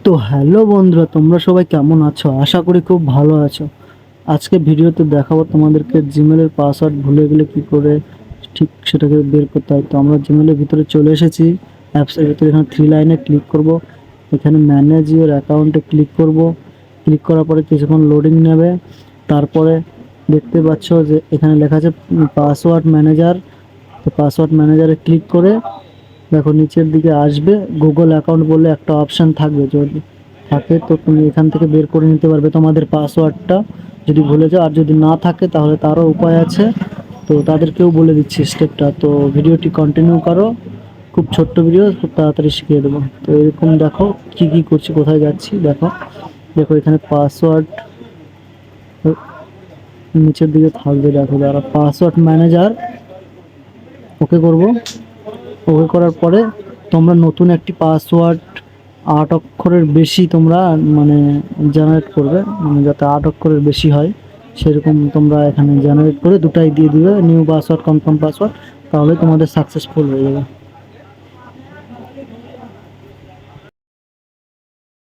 তো হ্যালো বন্ধুরা, তোমরা সবাই কেমন আছো? আশা করি খুব ভালো আছো। আজকে ভিডিওতে দেখাবো তোমাদেরকে জিমেলের পাসওয়ার্ড ভুলে গেলে কি করে ঠিক সেটাকে বের করতে হয়। তো আমরা জিমেলের ভিতরে চলে এসেছি। অ্যাপসের ভিতরে এখানে থ্রি লাইনে ক্লিক করব। এখানে ম্যানেজ ইওর অ্যাকাউন্টে ক্লিক করব। ক্লিক করার পরে কিছুক্ষণ লোডিং নেবে। তারপরে দেখতে পাচ্ছ যে এখানে লেখা আছে পাসওয়ার্ড ম্যানেজার। তো পাসওয়ার্ড ম্যানেজারে ক্লিক করে দেখো নিচের দিকে আসবে গুগল অ্যাকাউন্ট বলে একটা অপশান থাকবে। যদি থাকে তো তুমি এখান থেকে বের করে নিতে পারবে তোমাদের পাসওয়ার্ডটা যদি ভুলে যাও। আর যদি না থাকে তাহলে তারও উপায় আছে, তো তাদেরকেও বলে দিচ্ছি স্টেপটা। তো ভিডিওটি কন্টিনিউ করো, খুব ছোট্ট ভিডিও, খুব তাড়াতাড়ি শিখিয়ে দেবো। তো এরকম দেখো কি কি করছি, কোথায় যাচ্ছি দেখো। দেখো এখানে পাসওয়ার্ড নিচের দিকে থাকবে, দেখো যারা পাসওয়ার্ড ম্যানেজার ওকে করব। ওকে করার পরে তোমরা নতুন একটি পাসওয়ার্ড ৮ অক্ষরের বেশি তোমরা মানে জেনারেট করবে, মানে যাতে ৮ অক্ষরের বেশি হয় সেরকম তোমরা এখানে জেনারেট করে দুটাই দিয়ে দিবে, নিউ পাসওয়ার্ড, কনফার্ম পাসওয়ার্ড, তাহলে তোমাদের সাকসেসফুল হয়ে যাবে।